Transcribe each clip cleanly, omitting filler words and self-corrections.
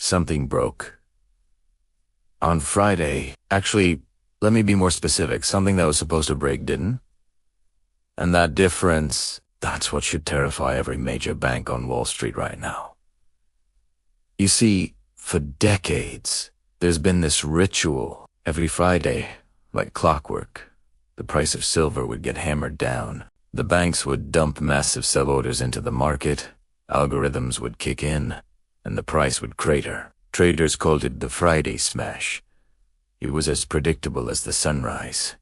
something broke. On Friday, actually, let me be more specific, something that was supposed to break didn't. And that difference, that's what should terrify every major bank on Wall Street right now. You see, for decades, there's been this ritual. Every Friday, like clockwork, the price of silver would get hammered down. The banks would dump massive sell orders into the market, algorithms would kick in, and the price would crater. Traders called it the Friday smash. It was as predictable as the sunrise.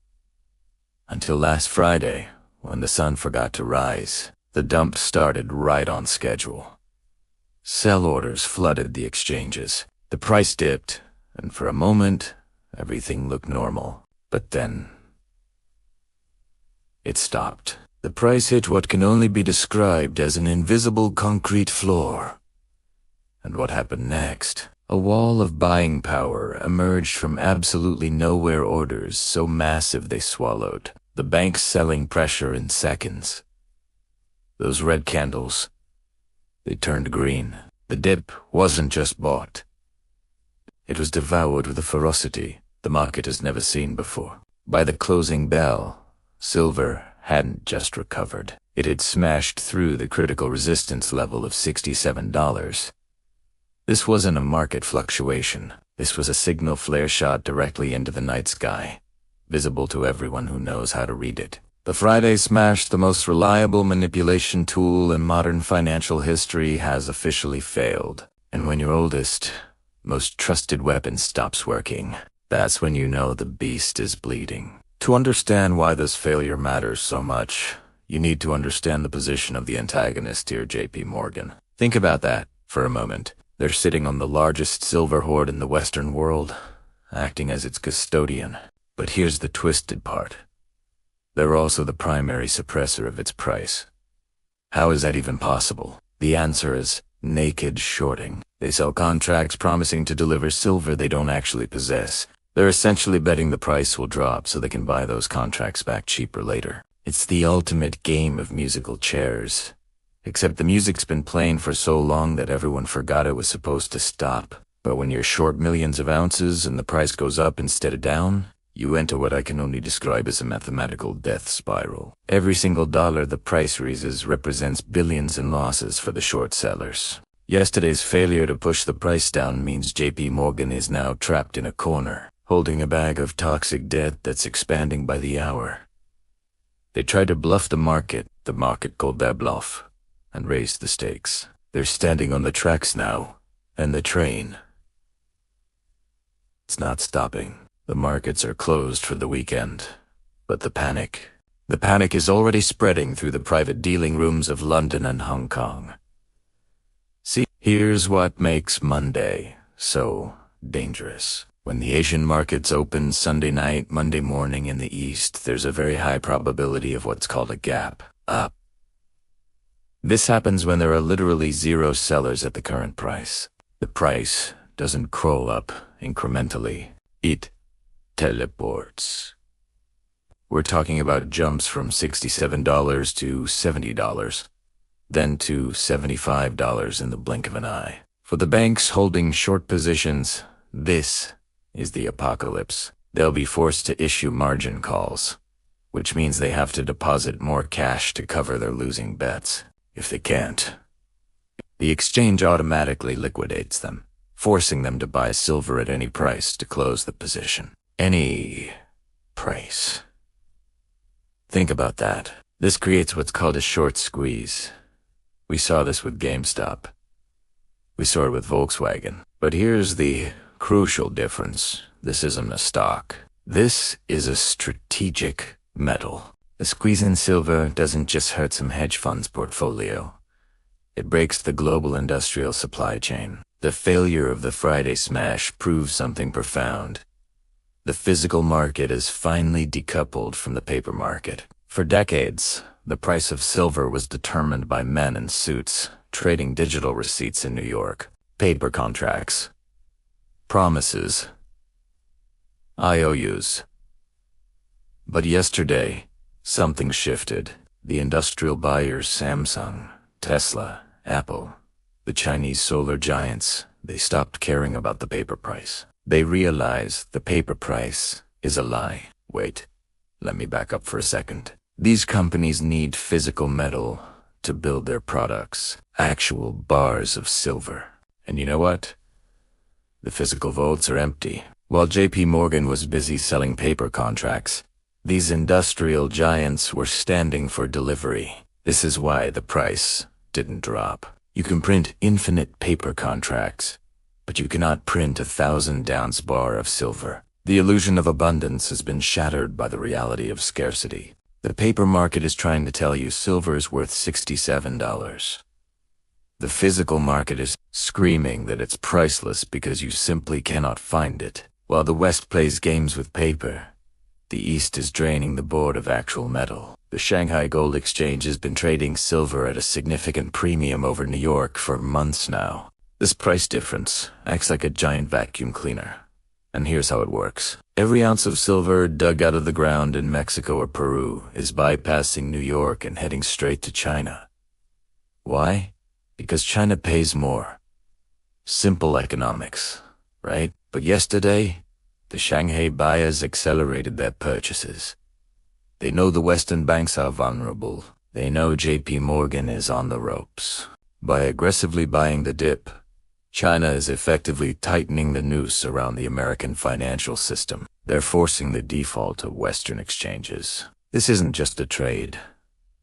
Until last Friday, when the sun forgot to rise, the dump started right on schedule. Sell orders flooded the exchanges. The price dipped, and for a moment, everything looked normal. But then, it stopped. The price hit what can only be described as an invisible concrete floor. And what happened next? A wall of buying power emerged from absolutely nowhere, orders so massive they swallowed the bank's selling pressure in seconds. Those red candles, they turned green. The dip wasn't just bought. It was devoured with a ferocity the market has never seen before. By the closing bell, silver hadn't just recovered. It had smashed through the critical resistance level of $67. This wasn't a market fluctuation. This was a signal flare shot directly into the night sky, visible to everyone who knows how to read it. The Friday smash, the most reliable manipulation tool in modern financial history, has officially failed. And when your oldest, most trusted weapon stops working, that's when you know the beast is bleeding. To understand why this failure matters so much, you need to understand the position of the antagonist here, JP Morgan. Think about that for a moment. They're sitting on the largest silver hoard in the Western world, acting as its custodian. But here's the twisted part. They're also the primary suppressor of its price. How is that even possible? The answer is naked shorting. They sell contracts promising to deliver silver they don't actually possess. They're essentially betting the price will drop so they can buy those contracts back cheaper later. It's the ultimate game of musical chairs. Except the music's been playing for so long that everyone forgot it was supposed to stop. But when you're short millions of ounces and the price goes up instead of down, you enter what I can only describe as a mathematical death spiral. Every single dollar the price raises represents billions in losses for the short sellers. Yesterday's failure to push the price down means JP Morgan is now trapped in a corner, holding a bag of toxic debt that's expanding by the hour. They tried to bluff the market called their bluff, and raised the stakes. They're standing on the tracks now, and the train, it's not stopping. The markets are closed for the weekend, but the panic is already spreading through the private dealing rooms of London and Hong Kong. See, here's what makes Monday so dangerous. When the Asian markets open Sunday night, Monday morning in the East, there's a very high probability of what's called a gap up. This happens when there are literally zero sellers at the current price. The price doesn't crawl up incrementally. It teleports. We're talking about jumps from $67 to $70, then to $75 in the blink of an eye. For the banks holding short positions, this is the apocalypse. They'll be forced to issue margin calls, which means they have to deposit more cash to cover their losing bets. If they can't, the exchange automatically liquidates them, forcing them to buy silver at any price to close the position. Any price. Think about that. This creates what's called a short squeeze. We saw this with GameStop. We saw it with Volkswagen. But here's the crucial difference. This isn't a stock. This is a strategic metal. The squeeze in silver doesn't just hurt some hedge funds' portfolio. It breaks the global industrial supply chain. The failure of the Friday smash proves something profound. The physical market is finally decoupled from the paper market. For decades, the price of silver was determined by men in suits, trading digital receipts in New York, paper contracts, promises, IOUs. But yesterday, something shifted. The industrial buyers, Samsung, Tesla, Apple, the Chinese solar giants, they stopped caring about the paper price. They realized the paper price is a lie. Wait, let me back up for a second. These companies need physical metal to build their products, actual bars of silver. And you know what? The physical vaults are empty. While JP Morgan was busy selling paper contracts, these industrial giants were standing for delivery. This is why the price didn't drop. You can print infinite paper contracts, but you cannot print 1,000-ounce bar of silver. The illusion of abundance has been shattered by the reality of scarcity. The paper market is trying to tell you silver is worth $67. The physical market is screaming that it's priceless because you simply cannot find it. While the West plays games with paper, the East is draining the board of actual metal. The Shanghai Gold Exchange has been trading silver at a significant premium over New York for months now. This price difference acts like a giant vacuum cleaner. And here's how it works. Every ounce of silver dug out of the ground in Mexico or Peru is bypassing New York and heading straight to China. Why? Because China pays more. Simple economics, right? But yesterday, the Shanghai buyers accelerated their purchases. They know the Western banks are vulnerable. They know JP Morgan is on the ropes. By aggressively buying the dip, China is effectively tightening the noose around the American financial system. They're forcing the default of Western exchanges. This isn't just a trade.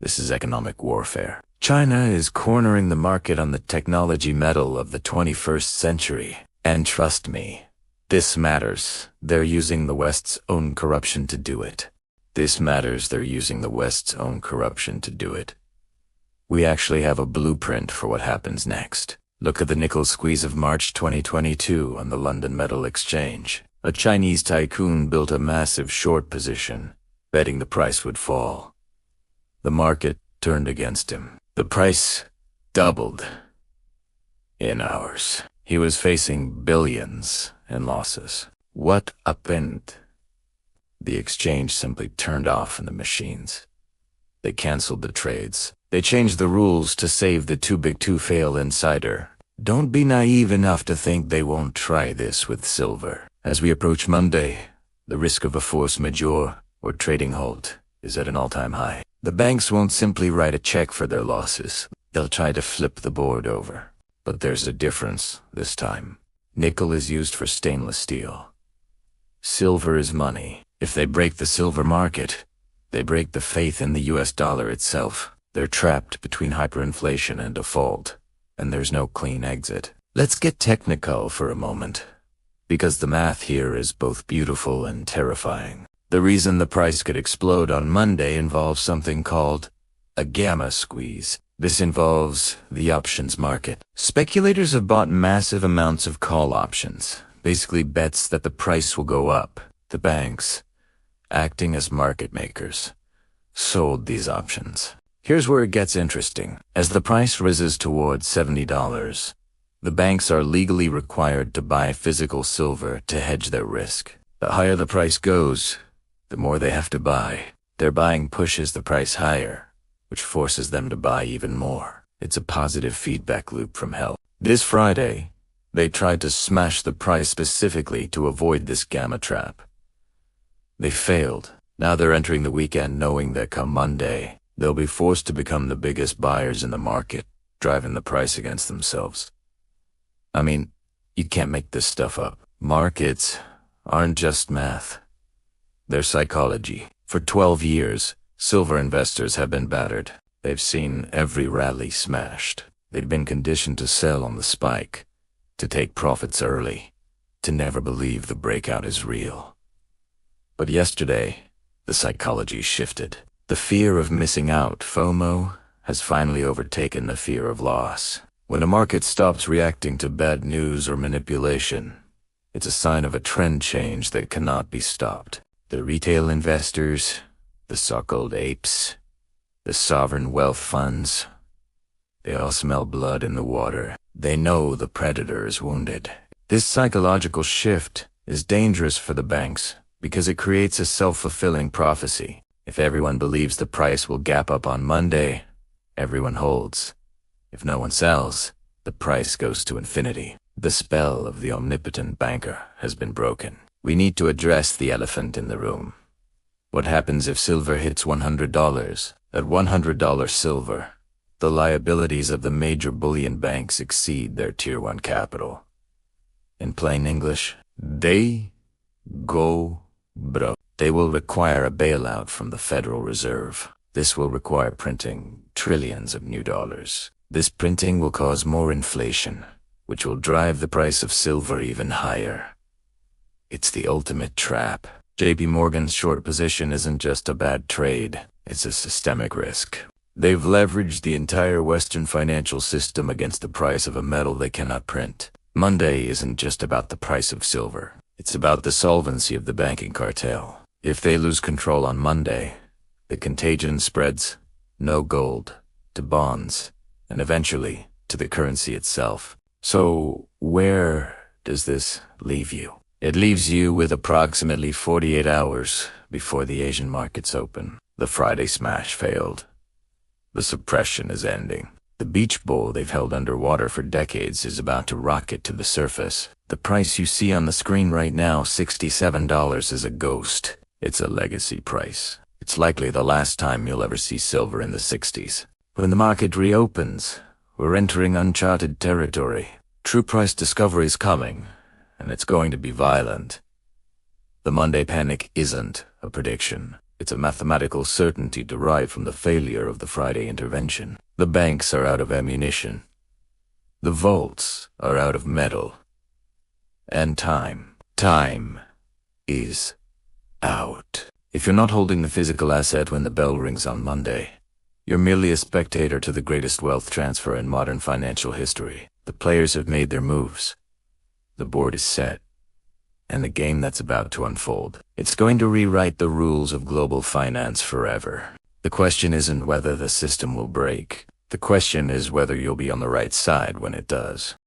This is economic warfare. China is cornering the market on the technology metal of the 21st century. And trust me, this matters. They're using the West's own corruption to do it. This matters. They're using the West's own corruption to do it. We actually have a blueprint for what happens next. Look at the nickel squeeze of March 2022 on the London Metal Exchange. A Chinese tycoon built a massive short position, betting the price would fall. The market turned against him. The price doubled in hours. He was facing billions in losses. What happened? The exchange simply turned off the machines. They canceled the trades. They changed the rules to save the too-big-to-fail insider. Don't be naive enough to think they won't try this with silver. As we approach Monday, the risk of a force majeure or trading halt is at an all-time high. The banks won't simply write a check for their losses. They'll try to flip the board over. But there's a difference this time. Nickel is used for stainless steel. Silver is money. If they break the silver market, they break the faith in the US dollar itself. They're trapped between hyperinflation and default, and there's no clean exit. Let's get technical for a moment, because the math here is both beautiful and terrifying. The reason the price could explode on Monday involves something called a gamma squeeze. This involves the options market. Speculators have bought massive amounts of call options, basically bets that the price will go up. The banks, acting as market makers, sold these options. Here's where it gets interesting. As the price rises towards $70, the banks are legally required to buy physical silver to hedge their risk. The higher the price goes, the more they have to buy. Their buying pushes the price higher, which forces them to buy even more. It's a positive feedback loop from hell. This Friday, they tried to smash the price specifically to avoid this gamma trap. They failed. Now they're entering the weekend knowing that come Monday, they'll be forced to become the biggest buyers in the market, driving the price against themselves. I mean, you can't make this stuff up. Markets aren't just math. They're psychology. For 12 years, silver investors have been battered. They've seen every rally smashed. They've been conditioned to sell on the spike, to take profits early, to never believe the breakout is real. But yesterday, the psychology shifted. The fear of missing out, FOMO, has finally overtaken the fear of loss. When a market stops reacting to bad news or manipulation, it's a sign of a trend change that cannot be stopped. The retail investors, the so-called apes, the sovereign wealth funds, they all smell blood in the water. They know the predator is wounded. This psychological shift is dangerous for the banks because it creates a self-fulfilling prophecy. If everyone believes the price will gap up on Monday, everyone holds. If no one sells, the price goes to infinity. The spell of the omnipotent banker has been broken. We need to address the elephant in the room. What happens if silver hits $100? At $100 silver, the liabilities of the major bullion banks exceed their Tier 1 capital. In plain English, they go broke. They will require a bailout from the Federal Reserve. This will require printing trillions of new dollars. This printing will cause more inflation, which will drive the price of silver even higher. It's the ultimate trap. JP Morgan's short position isn't just a bad trade, it's a systemic risk. They've leveraged the entire Western financial system against the price of a metal they cannot print. Monday isn't just about the price of silver. It's about the solvency of the banking cartel. If they lose control on Monday, the contagion spreads, no gold, to bonds, and eventually to the currency itself. So where does this leave you? It leaves you with approximately 48 hours before the Asian markets open. The Friday smash failed. The suppression is ending. The beach bowl they've held underwater for decades is about to rocket to the surface. The price you see on the screen right now, $67, is a ghost. It's a legacy price. It's likely the last time you'll ever see silver in the 60s. When the market reopens, we're entering uncharted territory. True price discovery is coming, and it's going to be violent. The Monday panic isn't a prediction. It's a mathematical certainty derived from the failure of the Friday intervention. The banks are out of ammunition. The vaults are out of metal. And time is out. If you're not holding the physical asset when the bell rings on Monday, you're merely a spectator to the greatest wealth transfer in modern financial history. The players have made their moves. The board is set. And the game that's about to unfold, it's going to rewrite the rules of global finance forever. The question isn't whether the system will break. The question is whether you'll be on the right side when it does.